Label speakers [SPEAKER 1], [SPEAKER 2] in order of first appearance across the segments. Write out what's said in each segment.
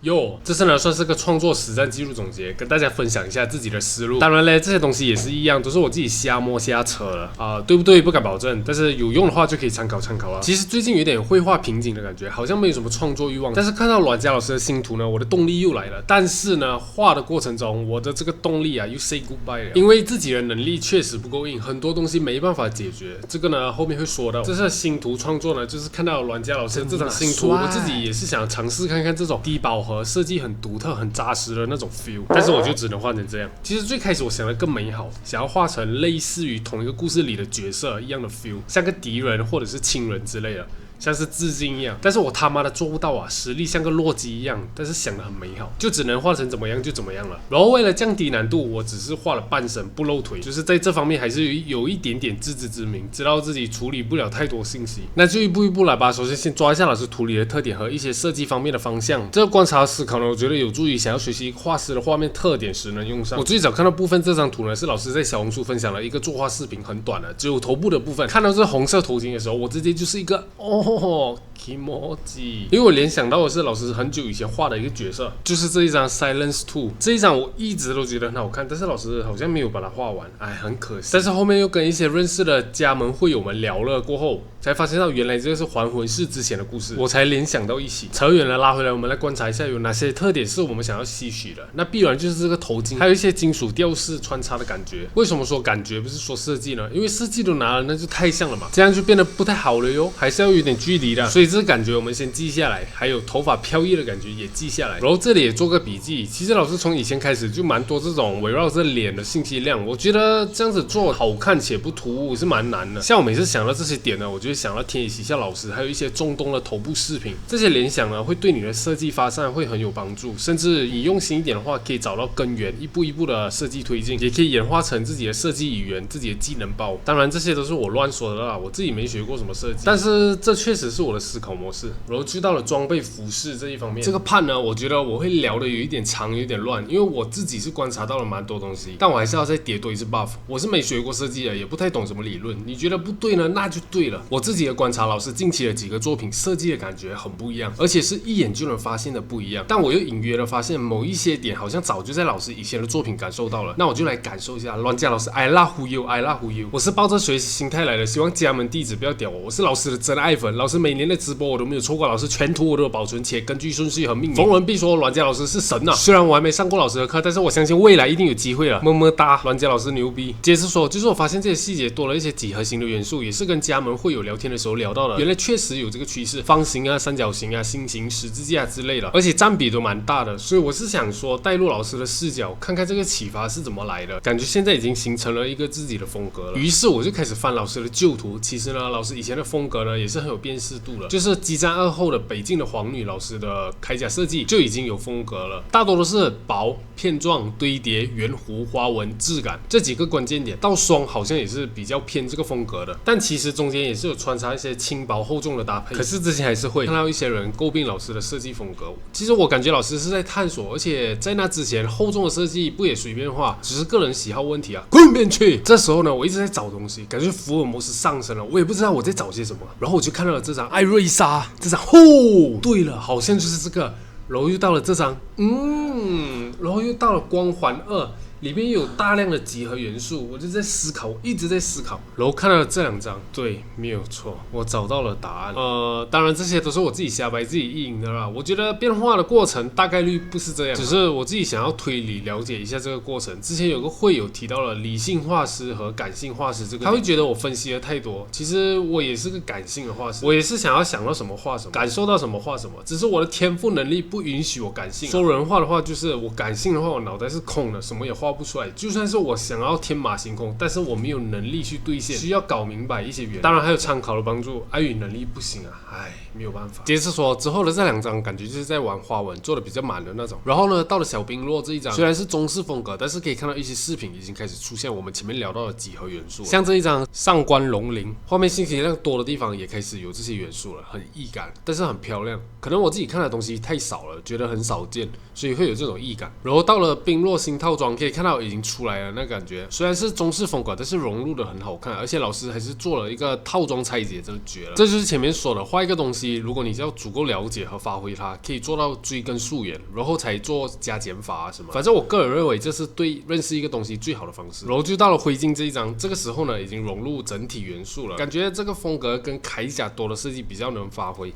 [SPEAKER 1] 這次呢算是個創作實戰記錄總結，跟大家分享一下自己的思路。當然嘞，這些東西也是一樣，都是我自己瞎摸瞎扯了对不对不敢保證，但是有用的話就可以參考參考了。其實最近有點繪畫瓶頸的感覺，好像沒有什麼創作慾望。但是看到阮家老師的新圖呢，我的動力又來了。但是呢，畫的過程中，我的這個動力又 say goodbye 了，因為自己的能力確實不夠硬，很多東西沒辦法解決。這個呢後面會說到。這次新圖創作呢，就是看到阮家老師的這張新圖，我自己也是想嘗試看看這種低飽和設計很獨特、很扎實的那種 feel， 但是我就只能畫成這樣。其實最開始我想的更美好，想要畫成類似於同一個故事裡的角色一樣的 feel， 像個敵人或者是親人之類的。像是致敬一樣，但是我他媽的做不到啊！實力像個洛基一樣，但是想得很美好，就只能畫成怎麼樣就怎麼樣了。然後為了降低難度，我只是畫了半身不露腿，就是在這方面還是有一點點自知之明，知道自己處理不了太多信息，那就一步一步來吧。首先先抓一下老師圖裡的特點和一些設計方面的方向。這個觀察思考呢，我覺得有助於想要學習畫師的畫面特點時能用上。我最早看到部分這張圖呢，是老師在小紅書分享了一個作畫視頻，很短的，只有頭部的部分。看到這紅色頭巾的時候，我直接就是一個Kimoji， 因為我聯想到的是老師很久以前畫的一個角色，就是這一張 Silence 2。這一張我一直都覺得很好看，但是老師好像沒有把它畫完，很可惜。但是後面又跟一些認識的家門會友們聊了過後，才發現到原來這個是還魂室之前的故事，我才聯想到一起。扯遠了，拉回來，我們來觀察一下有哪些特點是我們想要吸取的。那必然就是這個頭巾，還有一些金屬吊飾穿插的感覺。為什麼說感覺不是說設計呢？因為設計都拿了，那就太像了嘛，這樣就變得不太好了喲，還是要有點距離的。所以這個感覺我們先記下來，還有頭髮飄逸的感覺也記下來。然後這裡也做個筆記。其實老師從以前開始就蠻多這種圍繞着臉的信息量，我覺得這樣子做好看且不突兀是蠻難的。像我每次想到這些點呢，我就會想到天野喜孝老師，還有一些中東的頭部飾品。這些聯想呢，會對你的設計發散會很有幫助，甚至你用心一點的話，可以找到根源，一步一步的設計推進，也可以演化成自己的設計語言、自己的技能包。當然這些都是我亂說的啦，我自己沒學過什麼設計，但是這確實是我的思考模式。然後就到了裝備服飾這一方面，這個判呢，我覺得我會聊的有一點長，有點亂，因為我自己是觀察到了蠻多東西，但我還是要再疊多一次 buff。我是沒學過設計的，也不太懂什麼理論。你覺得不對呢，那就對了。我自己的觀察，老師近期的幾個作品設計的感覺很不一樣，而且是一眼就能發現的不一樣。但我又隱約的發現某一些點好像早就在老師以前的作品感受到了，那我就來感受一下。阮家老師 I love you，I love you。我是抱着學習心態來的，希望家門弟子不要屌我，我是老師的真愛粉。老師每年的直播我都沒有錯過，老師全圖我都有保存，且根據順序和命名。逢人必說阮家老師是神啊！雖然我還沒上過老師的課，但是我相信未來一定有機會了。麼麼噠，阮家老師牛逼。接着說，就是我發現這些細節多了一些幾何形的元素，也是跟家門會友聊天的時候聊到的。原來確實有這個趨勢，方形啊、三角形啊、星形、十字架之類的，而且佔比都蠻大的。所以我是想說，帶入老師的視角，看看這個啟發是怎麼來的。感覺現在已經形成了一個自己的風格了。於是我就開始翻老師的舊圖。其實呢，老師以前的風格呢，也是很有辨識度的，就是激戰2後的北境的皇女老師的鎧甲設計就已經有風格了，大多都是薄、片狀、堆疊、圓弧、花紋、質感這幾個關鍵點。到雙好像也是比較偏這個風格的，但其實中間也是有穿插一些輕薄厚重的搭配。可是之前還是會看到一些人詬病老師的設計風格。其實我感覺老師是在探索，而且在那之前厚重的設計不也隨便畫，只是個人喜好問題啊，滾邊去！這時候呢，我一直在找東西，感覺福爾摩斯上身了，我也不知道我在找些什麼。然後我就看到了這張艾瑞莎，這張對了，好像就是這個。然後又到了這張，然後又到了光環2。裡面有大量的幾何元素，我就在思考，我一直在思考。然後看到了這兩張，对，沒有錯，我找到了答案。當然這些都是我自己瞎掰、自己意淫的啦。我覺得變化的過程大概率不是這樣，只是我自己想要推理了解一下這個過程。之前有個會友提到了理性畫師和感性畫師這個，他會覺得我分析的太多。其實我也是個感性的畫師，我也是想要想到什麼畫什麼，感受到什麼畫什麼，只是我的天賦能力不允許我感性。說人話的話就是我感性的話，我腦袋是空的，什麼也畫不出來。就算是我想要天馬行空，但是我沒有能力去兌現，需要搞明白一些原理。當然還有參考的幫助，礙於能力不行啊，沒有辦法。接着說之後的這兩張，感覺就是在玩花紋，做的比較滿的那種。然後呢，到了小冰落這一張，雖然是中式風格，但是可以看到一些飾品已經開始出現我們前面聊到的幾何元素，像這一張上官龍鱗，畫面信息量多的地方也開始有這些元素了，很異感，但是很漂亮。可能我自己看的東西太少了，覺得很少見，所以會有這種異感。然後到了冰落新套装，可以看看到已經出來了，那感覺雖然是中式風格，但是融入的很好看，而且老師還是做了一個套裝拆解，真的絕了。這就是前面說的，畫一個東西，如果你要足夠了解和發揮它，可以做到追根溯源，然後才做加減法啊什麼。反正我個人認為這是對認識一個東西最好的方式。然後就到了灰燼這一章，這個時候呢已經融入整體元素了，感覺這個風格跟鎧甲多的設計比較能發揮。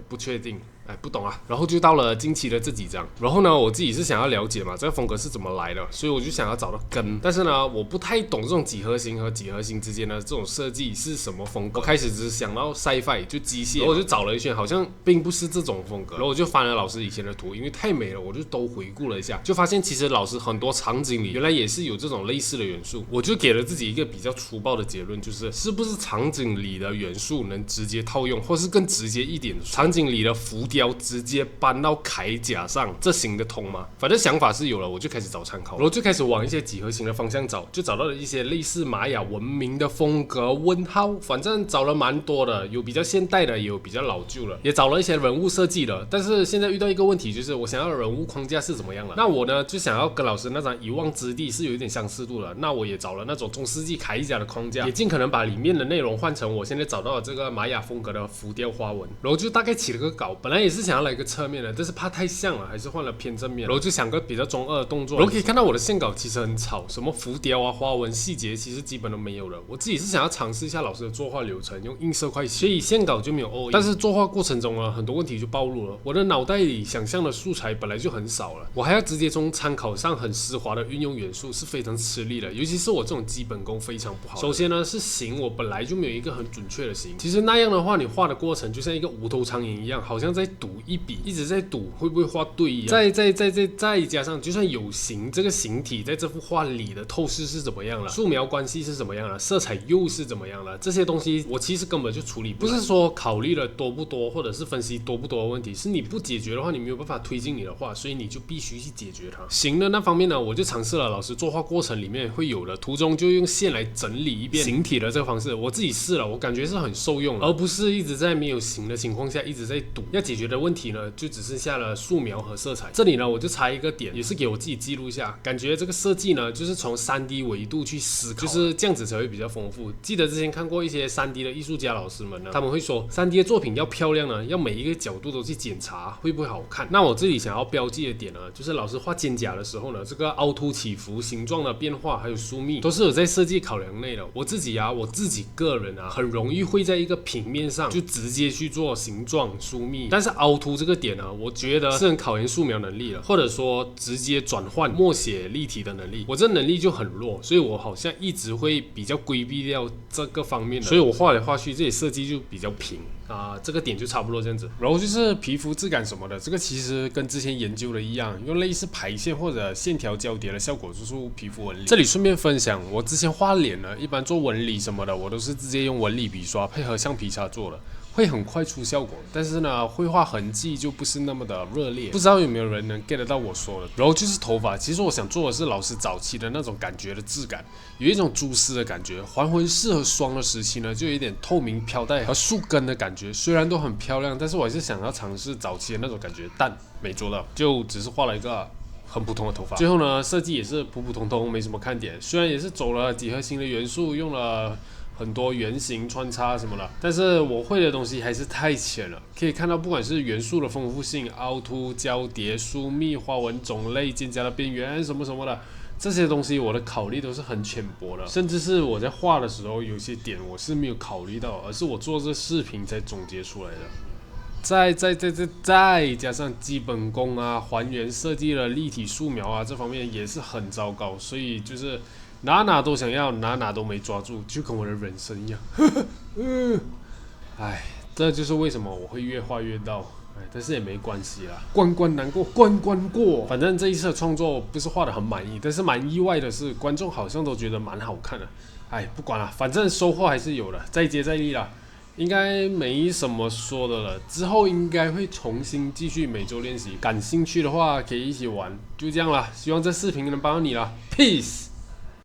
[SPEAKER 1] 不確定。不懂啊，然後就到了近期的這幾章，然後呢，我自己是想要了解嘛，這個風格是怎麼來的，所以我就想要找到根，但是呢，我不太懂這種幾何形和幾何形之間的這種設計是什麼風格，我開始只是想到 sci-fi 就機械，然後我就找了一圈，好像並不是這種風格，然後我就翻了老師以前的圖，因為太美了，我就都回顧了一下，就發現其實老師很多場景裡原來也是有這種類似的元素，我就給了自己一個比較粗暴的結論，就是是不是場景裡的元素能直接套用，或是更直接一點，場景裡的浮雕直接搬到鎧甲上，這行得通嗎？反正想法是有了，我就開始找參考，然後就開始往一些幾何形的方向找，就找到了一些類似瑪雅文明的風格問號，反正找了蠻多的，有比較現代的，也有比較老舊的，也找了一些人物設計的。但是現在遇到一個問題，就是我想要的人物框架是怎麼樣的？那我呢就想要跟老師那張遺忘之地是有一點相似度的，那我也找了那種中世紀鎧甲的框架，也盡可能把裡面的內容換成我現在找到的这個瑪雅風格的浮雕花紋，然後就大概起了個稿，本來也是想要來一個側面的，但是怕太像了，還是換了偏正面，然後就想個比较中二的動作。然後可以看到我的線稿其實很草，什麼浮雕啊、花紋、細節其實基本都沒有了。我自己是想要嘗試一下老師的作畫流程，用映射快寫，所以線稿就沒有 all in。但是作畫過程中啊，很多問題就暴露了。我的腦袋裡想象的素材本來就很少了，我還要直接從參考上很絲滑的運用元素，是非常吃力的。尤其是我這種基本功非常不好。首先呢是形，我本來就沒有一個很準確的形。其實那樣的話，你畫的過程就像一個無頭蒼蠅一樣，好像在賭一筆，一直在賭會不會畫對一樣。再加上，就算有形，這個形體在這幅畫裡的透視是怎麼樣了，素描關係是怎麼樣了，色彩又是怎麼樣了，這些東西我其實根本就處理不來。不是說考慮了多不多，或者是分析多不多的問題，是你不解決的話，你沒有辦法推進你的畫，所以你就必須去解決它。形的那方面呢，我就嘗試了老師作畫過程裡面會有的，途中就用線來整理一遍形體的這個方式，我自己試了，我感覺是很受用的，而不是一直在沒有形的情況下一直在賭。要解決的問題呢，就只剩下了素描和色彩。這裡呢，我就插一個點，也是給我自己記錄一下，感覺這個設計呢，就是從 3D 維度去思考，就是這樣子才會比較豐富。記得之前看過一些 3D 的藝術家老師們呢，他們會說 3D 的作品要漂亮呢，要每一個角度都去檢查會不會好看。那我這裡想要標記的點呢，就是老師畫肩胛的時候呢，這個凹凸起伏、形狀的變化還有疏密，都是有在設計考量內的。我自己個人啊，很容易會在一個平面上就直接去做形狀疏密，但是凹凸這個點呢，我覺得是很考驗素描能力了，或者說直接轉換默寫立體的能力，我這能力就很弱，所以我好像一直會比較規避掉這個方面的，所以我畫來畫去這裡設計就比較平啊，這個點就差不多這樣子。然後就是皮膚質感什麼的，這個其實跟之前研究的一樣，用類似排線或者線條交疊的效果做出皮膚紋理。這裡順便分享，我之前畫臉呢，一般做紋理什麼的，我都是直接用紋理筆刷配合橡皮擦做的。會很快出效果，但是呢，繪畫痕跡就不是那麼的熱烈。不知道有沒有人能 get 得到我說的。然後就是頭髮，其實我想做的是老師早期的那種感覺的質感，有一種蛛絲的感覺。還魂式和霜的時期呢，就有一點透明飄帶和樹根的感覺，雖然都很漂亮，但是我還是想要嘗試早期的那種感覺，但沒做到，就只是畫了一個很普通的頭髮。最後呢，設計也是普普通通，沒什麼看點。雖然也是走了幾何形的元素，用了很多圓形穿插什麼的，但是我會的東西還是太淺了。可以看到，不管是元素的豐富性、凹凸、交疊、疏密、花紋種類、肩胛的邊緣什麼什麼的，這些東西我的考慮都是很淺薄的，甚至是我在畫的時候，有些點我是沒有考慮到，而是我做這視頻才總結出來的。再加上基本功啊，還原設計的立體素描啊，這方面也是很糟糕，所以就是哪都想要，哪都沒抓住，就跟我的人生一樣。唉，這就是為什麼我會越畫越到。但是也沒關係啦，關難過關過。反正這一次的創作不是畫得很滿意，但是蠻意外的是，觀眾好像都覺得蠻好看的。唉，不管了，反正收穫還是有的，再接再厲啦。應該沒什麼說的了，之後應該會重新繼續每周練習。感興趣的話可以一起玩，就這樣啦。希望這視頻能幫到你啦 ，Peace。